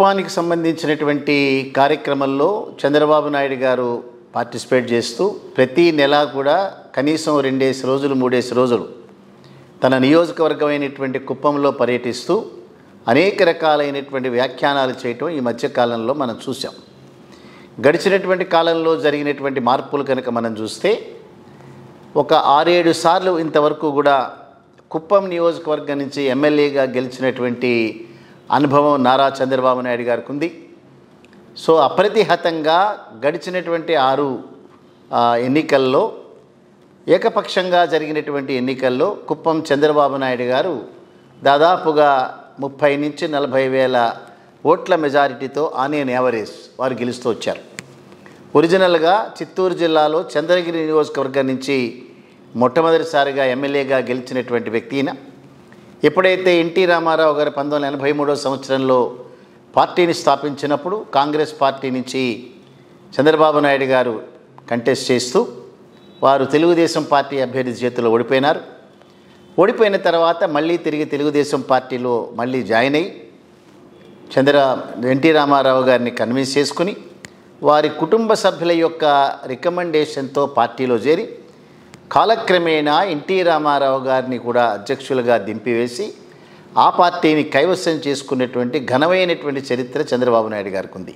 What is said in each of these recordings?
కుప్పానికి సంబంధించినటువంటి కార్యక్రమంలో చంద్రబాబు నాయుడు గారు పార్టిసిపేట్ చేస్తూ ప్రతి నెల కూడా కనీసం 2 రోజులు 3 రోజులు తన నియోజకవర్గమైనటువంటి కుప్పంలో పర్యటిస్తూ అనేక రకాలైనటువంటి వ్యాఖ్యానాలు చేయటం ఈ మధ్యకాలంలో మనం చూసాం. గడిచినటువంటి కాలంలో జరిగినటువంటి మార్పులు కనుక మనం చూస్తే ఒక 6-7 సార్లు ఇంతవరకు కూడా కుప్పం నియోజకవర్గం నుంచి ఎమ్మెల్యేగా గెలిచినటువంటి అనుభవం నారా చంద్రబాబు నాయుడు గారికి ఉంది. సో అప్రతిహతంగా గడిచినటువంటి 6 ఎన్నికల్లో ఏకపక్షంగా జరిగినటువంటి ఎన్నికల్లో కుప్పం చంద్రబాబు నాయుడు గారు దాదాపుగా 30 నుంచి 40 వేల ఓట్ల మెజారిటీతో ఆన్ ఎన్ యావరేజ్ వారు గెలుస్తూ వచ్చారు. ఒరిజినల్గా చిత్తూరు జిల్లాలో చంద్రగిరి నియోజకవర్గం నుంచి మొట్టమొదటిసారిగా ఎమ్మెల్యేగా గెలిచినటువంటి వ్యక్తిన ఎప్పుడైతే ఎన్టీ రామారావు గారు 1983 సంవత్సరంలో పార్టీని స్థాపించినప్పుడు కాంగ్రెస్ పార్టీ నుంచి చంద్రబాబు నాయుడు గారు కంటెస్ట్ చేస్తూ వారు తెలుగుదేశం పార్టీ అభ్యర్థి చేతిలో ఓడిపోయినారు. ఓడిపోయిన తర్వాత మళ్ళీ తిరిగి తెలుగుదేశం పార్టీలో మళ్ళీ జాయిన్ అయ్యి ఎన్టీ రామారావు గారిని కన్విన్స్ చేసుకుని వారి కుటుంబ సభ్యుల యొక్క రికమెండేషన్తో పార్టీలో చేరి కాలక్రమేణా ఎన్టీ రామారావు గారిని కూడా అధ్యక్షులుగా దింపివేసి ఆ పార్టీని కైవసం చేసుకునేటువంటి ఘనమైనటువంటి చరిత్ర చంద్రబాబు నాయుడు గారికి ఉంది.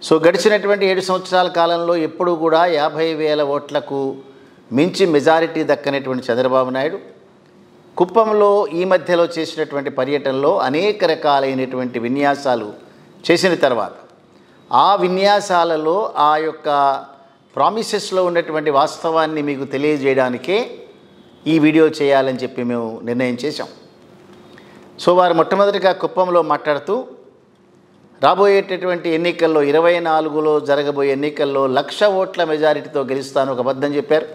సో గడిచినటువంటి 7 సంవత్సరాల కాలంలో ఎప్పుడూ కూడా 50,000 ఓట్లకు మించి మెజారిటీ దక్కనటువంటి చంద్రబాబు నాయుడు కుప్పంలో ఈ మధ్యలో చేసినటువంటి పర్యటనలో అనేక రకాలైనటువంటి విన్యాసాలు చేసిన తర్వాత ఆ విన్యాసాలలో ఆ యొక్క ప్రామిసెస్లో ఉన్నటువంటి వాస్తవాన్ని మీకు తెలియజేయడానికే ఈ వీడియో చేయాలని చెప్పి మేము నిర్ణయం చేశాం. సో వారు మొట్టమొదటిగా కుప్పంలో మాట్లాడుతూ రాబోయేటటువంటి ఎన్నికల్లో 24లో జరగబోయే ఎన్నికల్లో 1,00,000 ఓట్ల మెజారిటీతో గెలుస్తాను ఒక అబద్ధం చెప్పారు.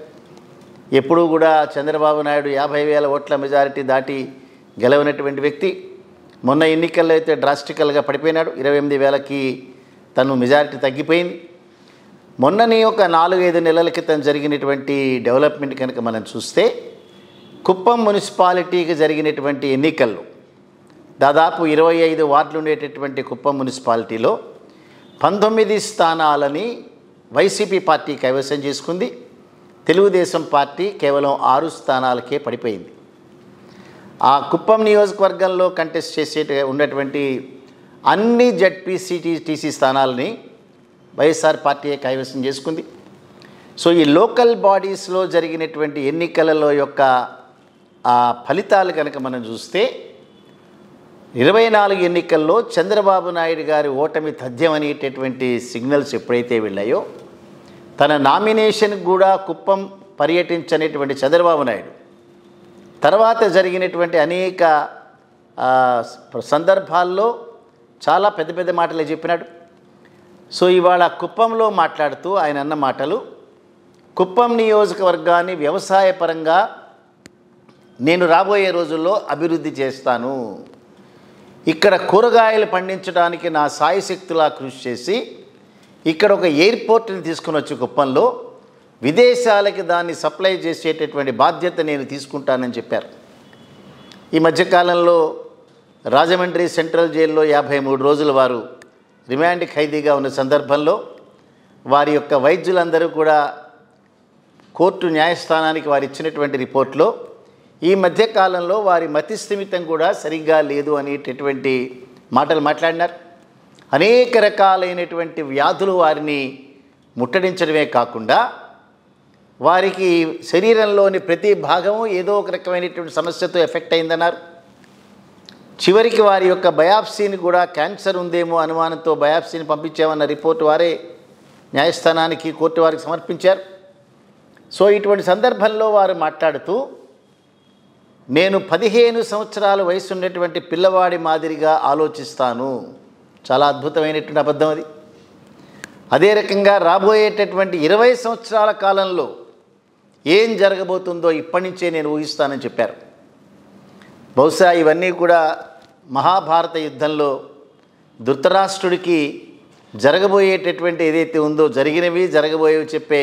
ఎప్పుడూ కూడా చంద్రబాబు నాయుడు 50,000 ఓట్ల మెజారిటీ దాటి గెలవనటువంటి వ్యక్తి. మొన్న ఎన్నికల్లో అయితే డ్రాస్టికల్గా పడిపోయినాడు. 28,000కి తను మెజారిటీ తగ్గిపోయింది. మొన్ననే ఒక 4-5 నెలల క్రితం జరిగినటువంటి డెవలప్మెంట్ కనుక మనం చూస్తే కుప్పం మున్సిపాలిటీకి జరిగినటువంటి ఎన్నికల్లో దాదాపు 25 వార్డులు ఉండేటటువంటి కుప్పం మున్సిపాలిటీలో 19 స్థానాలని వైసీపీ పార్టీ కైవసం చేసుకుంది. తెలుగుదేశం పార్టీ కేవలం 6 స్థానాలకే పడిపోయింది. ఆ కుప్పం నియోజకవర్గంలో కంటెస్ట్ చేసే ఉన్నటువంటి అన్ని జడ్పీసీటీసీ స్థానాలని వైఎస్ఆర్ పార్టీ కైవసం చేసుకుంది. సో ఈ లోకల్ బాడీస్లో జరిగినటువంటి ఎన్నికలలో యొక్క ఆ ఫలితాలు కనుక మనం చూస్తే 24 ఎన్నికల్లో చంద్రబాబు నాయుడు గారి ఓటమి తథ్యం అనేటటువంటి సిగ్నల్స్ ఎప్పుడైతే వెళ్ళాయో తన నామినేషన్ కూడా కుప్పం పర్యటించనేటువంటి చంద్రబాబు నాయుడు తర్వాత జరిగినటువంటి అనేక సందర్భాల్లో చాలా పెద్ద పెద్ద మాటలే చెప్పినాడు. సో ఇవాళ కుప్పంలో మాట్లాడుతూ ఆయన అన్న మాటలు, కుప్పం నియోజకవర్గాన్ని వ్యవసాయపరంగా నేను రాబోయే రోజుల్లో అభివృద్ధి చేస్తాను, ఇక్కడ కూరగాయలు పండించడానికి నా సాయశక్తులా కృషి చేసి ఇక్కడ ఒక ఎయిర్పోర్ట్ని తీసుకుని వచ్చి కుప్పంలో విదేశాలకి దాన్ని సప్లై చేసేటటువంటి బాధ్యత నేను తీసుకుంటానని చెప్పారు. ఈ మధ్యకాలంలో రాజమండ్రి సెంట్రల్ జైల్లో 53 రోజులు వారు రిమాండ్ ఖైదీగా ఉన్న సందర్భంలో వారి యొక్క వైద్యులందరూ కూడా కోర్టు న్యాయస్థానానికి వారు ఇచ్చినటువంటి రిపోర్ట్లో ఈ మధ్యకాలంలో వారి మతి స్థిమితం కూడా సరిగ్గా లేదు అనేటటువంటి మాటలు మాట్లాడినారు. అనేక రకాలైనటువంటి వ్యాధులు వారిని ముట్టడించడమే కాకుండా వారికి శరీరంలోని ప్రతి భాగము ఏదో ఒక రకమైనటువంటి సమస్యతో ఎఫెక్ట్ అయిందన్నారు. చివరికి వారి యొక్క బయాప్సీని కూడా క్యాన్సర్ ఉందేమో అనుమానంతో బయాప్సీని పంపించామన్న రిపోర్టు వారే న్యాయస్థానానికి కోర్టు వారికి సమర్పించారు. సో ఇటువంటి సందర్భంలో వారు మాట్లాడుతూ నేను 15 సంవత్సరాల వయసు ఉన్నటువంటి పిల్లవాడి మాదిరిగా ఆలోచిస్తాను. చాలా అద్భుతమైనటువంటి అబద్ధం అది. అదే రకంగా రాబోయేటటువంటి 20 సంవత్సరాల కాలంలో ఏం జరగబోతుందో ఇప్పటి నుంచే నేను ఊహిస్తానని చెప్పారు. బహుశా ఇవన్నీ కూడా మహాభారత యుద్ధంలో ధృతరాష్ట్రుడికి జరగబోయేటటువంటి ఏదైతే ఉందో జరిగినవి జరగబోయేవి చెప్పే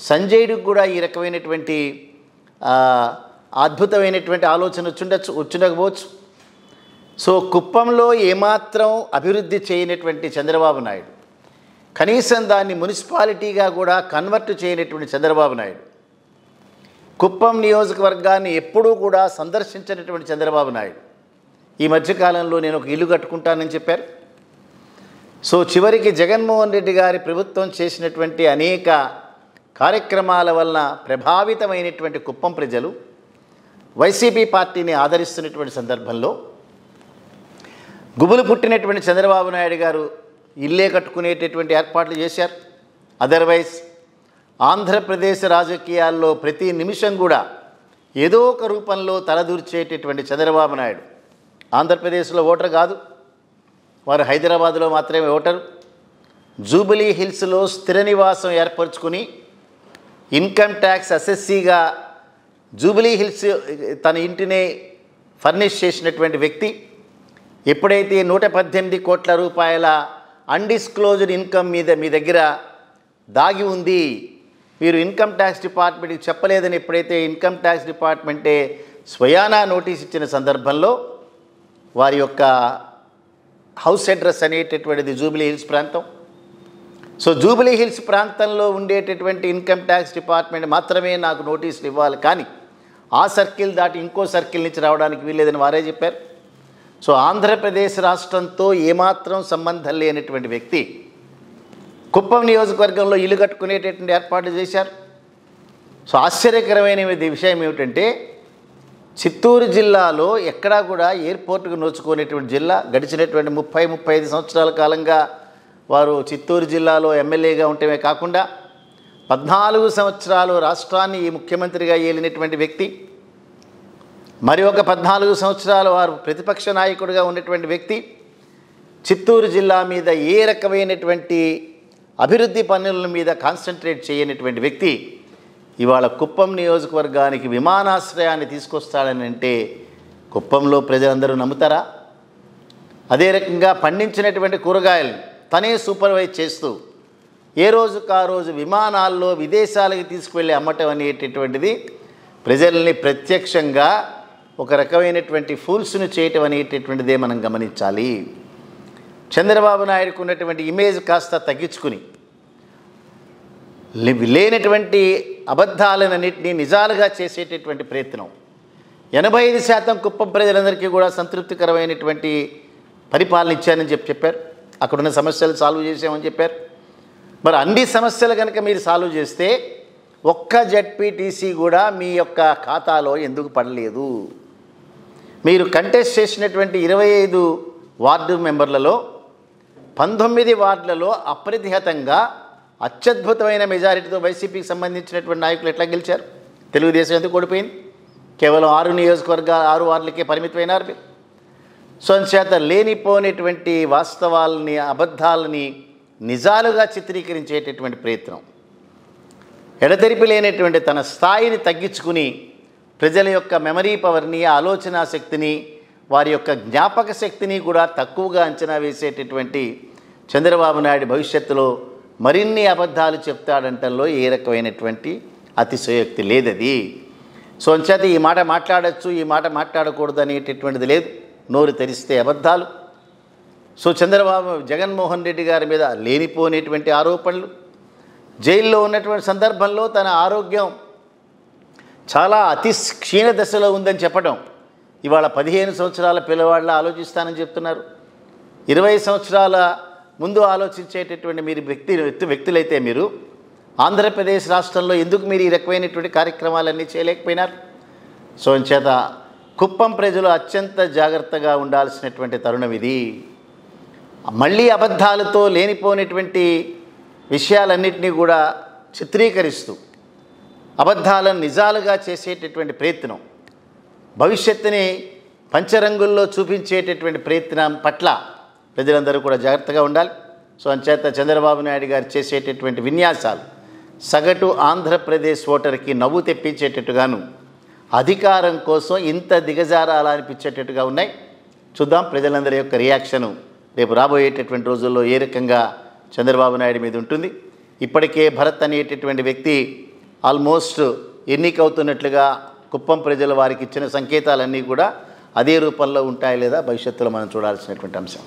సంజయుడికి కూడా ఈ రకమైనటువంటి అద్భుతమైనటువంటి ఆలోచన వచ్చుండకపోవచ్చు. సో కుప్పంలో ఏమాత్రం అభివృద్ధి చేయనటువంటి చంద్రబాబు నాయుడు, కనీసం దాన్ని మున్సిపాలిటీగా కూడా కన్వర్ట్ చేయనటువంటి చంద్రబాబు నాయుడు, కుప్పం నియోజకవర్గాన్ని ఎప్పుడూ కూడా సందర్శించినటువంటి చంద్రబాబు నాయుడు ఈ మధ్యకాలంలో నేను ఒక ఇల్లు కట్టుకుంటానని చెప్పారు. సో చివరికి జగన్మోహన్ రెడ్డి గారి ప్రభుత్వం చేసినటువంటి అనేక కార్యక్రమాల వలన ప్రభావితమైనటువంటి కుప్పం ప్రజలు వైసీపీ పార్టీని ఆదరిస్తున్నటువంటి సందర్భంలో గుబులు పుట్టినటువంటి చంద్రబాబు నాయుడు గారు ఇల్లే కట్టుకునేటటువంటి ఏర్పాట్లు చేశారు. అదర్వైజ్ ఆంధ్రప్రదేశ్ రాజకీయాల్లో ప్రతి నిమిషం కూడా ఏదో ఒక రూపంలో తలదూర్చేటటువంటి చంద్రబాబు నాయుడు ఆంధ్రప్రదేశ్లో ఓటర్ కాదు, వారు హైదరాబాదులో మాత్రమే ఓటరు. జూబిలీ హిల్స్లో స్థిర నివాసం ఏర్పరచుకుని ఇన్కమ్ ట్యాక్స్ అసెస్సీగా జూబిలీ హిల్స్ తన ఇంటినే ఫర్నిష్ చేసినటువంటి వ్యక్తి. ఎప్పుడైతే 118 కోట్ల రూపాయల అన్డిస్క్లోజ్డ్ ఇన్కమ్ మీ దగ్గర దాగి ఉంది, మీరు ఇన్కమ్ ట్యాక్స్ డిపార్ట్మెంట్కి చెప్పలేదని ఎప్పుడైతే ఇన్కమ్ ట్యాక్స్ డిపార్ట్మెంటే స్వయానా నోటీస్ ఇచ్చిన సందర్భంలో వారి యొక్క హౌస్ అడ్రస్ అనేటటువంటిది జూబిలీ హిల్స్ ప్రాంతం. సో జూబిలీ హిల్స్ ప్రాంతంలో ఉండేటటువంటి ఇన్కమ్ ట్యాక్స్ డిపార్ట్మెంట్ మాత్రమే నాకు నోటీసులు ఇవ్వాలి, కానీ ఆ సర్కిల్ దాటి ఇంకో సర్కిల్ నుంచి రావడానికి వీల్లేదని వారే చెప్పారు. సో ఆంధ్రప్రదేశ్ రాష్ట్రంతో ఏమాత్రం సంబంధం లేనటువంటి వ్యక్తి కుప్పం నియోజకవర్గంలో ఇల్లు కట్టుకునేటటువంటి ఏర్పాట్లు చేశారు. సో ఆశ్చర్యకరమైన విషయం ఏమిటంటే చిత్తూరు జిల్లాలో ఎక్కడా కూడా ఎయిర్పోర్టుకు నోచుకునేటువంటి జిల్లా. గడిచినటువంటి 30-35 సంవత్సరాల కాలంగా వారు చిత్తూరు జిల్లాలో ఎమ్మెల్యేగా ఉండటమే కాకుండా 14 సంవత్సరాలు రాష్ట్రాన్ని ముఖ్యమంత్రిగా ఏలినటువంటి వ్యక్తి, మరి ఒక 14 సంవత్సరాలు వారు ప్రతిపక్ష నాయకుడిగా ఉన్నటువంటి వ్యక్తి, చిత్తూరు జిల్లా మీద ఏ రకమైనటువంటి అభివృద్ధి పనుల మీద కాన్సన్ట్రేట్ చేయనటువంటి వ్యక్తి ఇవాళ కుప్పం నియోజకవర్గానికి విమానాశ్రయాన్ని తీసుకొస్తాడని అంటే కుప్పంలో ప్రజలందరూ నమ్ముతారా? అదే రకంగా పండించినటువంటి కూరగాయలను తనే సూపర్వైజ్ చేస్తూ ఏ రోజుకు ఆ రోజు విమానాల్లో విదేశాలకు తీసుకువెళ్ళి అమ్మటం అనేటటువంటిది ప్రజల్ని ప్రత్యక్షంగా ఒక రకమైనటువంటి ఫూల్స్ను చేయటం అనేటటువంటిదే మనం గమనించాలి. చంద్రబాబు నాయుడుకు ఉన్నటువంటి ఇమేజ్ కాస్త తగ్గించుకుని లేనటువంటి అబద్ధాలన్నింటినీ నిజాలుగా చేసేటటువంటి ప్రయత్నం. 85% కుప్పం ప్రజలందరికీ కూడా సంతృప్తికరమైనటువంటి పరిపాలన ఇచ్చానని చెప్పారు. అక్కడున్న సమస్యలు సాల్వ్ చేసామని చెప్పారు. మరి అన్ని సమస్యలు కనుక మీరు సాల్వ్ చేస్తే ఒక్క జెడ్పీటీసీ కూడా మీ యొక్క ఖాతాలో ఎందుకు పడలేదు? మీరు కంటెస్ట్ చేసినటువంటి 25 వార్డు మెంబర్లలో 19 వార్డులలో అప్రతిహతంగా అత్యద్భుతమైన మెజారిటీతో వైసీపీకి సంబంధించినటువంటి నాయకులు ఎట్లా గెలిచారు? తెలుగుదేశం ఎందుకు ఓడిపోయింది? కేవలం 6 నియోజకవర్గాలు 6 వార్డులకే పరిమితమైనారు. సో అంచేత లేనిపోయినటువంటి వాస్తవాలని అబద్ధాలని నిజాలుగా చిత్రీకరించేటటువంటి ప్రయత్నం, ఎడతెరిపి లేనటువంటి తన స్థాయిని తగ్గించుకుని ప్రజల యొక్క మెమరీ పవర్ని, ఆలోచన శక్తిని, వారి యొక్క జ్ఞాపక శక్తిని కూడా తక్కువగా అంచనా వేసేటటువంటి చంద్రబాబు నాయుడు భవిష్యత్తులో మరిన్ని అబద్ధాలు చెప్తాడంటంలో ఏ రకమైనటువంటి అతిశయోక్తి లేదది. సో అంచేత ఈ మాట మాట్లాడచ్చు, ఈ మాట మాట్లాడకూడదు అనేటటువంటిది లేదు. నోరు తెరిస్తే అబద్ధాలు. సో జగన్మోహన్ రెడ్డి గారి మీద లేనిపోయినటువంటి ఆరోపణలు, జైల్లో ఉన్నటువంటి సందర్భంలో తన ఆరోగ్యం చాలా అతి క్షీణ దశలో ఉందని చెప్పడం, ఇవాళ 15 సంవత్సరాల పిల్లవాళ్ళ ఆలోచిస్తానని చెప్తున్నారు. 20 సంవత్సరాల ముందు ఆలోచించేటటువంటి మీరు వ్యక్తులైతే మీరు ఆంధ్రప్రదేశ్ రాష్ట్రంలో ఎందుకు మీరు ఈ రకమైనటువంటి కార్యక్రమాలన్నీ చేయలేకపోయినారు? సో అంచేత కుప్పం ప్రజలు అత్యంత జాగ్రత్తగా ఉండాల్సినటువంటి తరుణం ఇది. మళ్ళీ అబద్ధాలతో లేనిపోయినటువంటి విషయాలన్నింటినీ కూడా చిత్రీకరిస్తూ అబద్ధాలను నిజాలుగా చేసేటటువంటి ప్రయత్నం, భవిష్యత్తుని పంచరంగుల్లో చూపించేటటువంటి ప్రయత్నం పట్ల ప్రజలందరూ కూడా జాగ్రత్తగా ఉండాలి. సో అంచేత చంద్రబాబు నాయుడు గారు చేసేటటువంటి విన్యాసాలు సగటు ఆంధ్రప్రదేశ్ ఓటర్కి నవ్వు తెప్పించేటట్టుగాను, అధికారం కోసం ఇంత దిగజారాలా అనిపించేటట్టుగా ఉన్నాయి. చూద్దాం ప్రజలందరి యొక్క రియాక్షను రేపు రాబోయేటటువంటి రోజుల్లో ఏ రకంగా చంద్రబాబు నాయుడు మీద ఉంటుంది. ఇప్పటికే భరత్ అనేటటువంటి వ్యక్తి ఆల్మోస్ట్ ఎన్నికవుతున్నట్లుగా కుప్పం ప్రజలు వారికి ఇచ్చిన సంకేతాలన్నీ కూడా అదే రూపంలో ఉంటాయి లేదా భవిష్యత్తులో మనం చూడాల్సినటువంటి అంశం.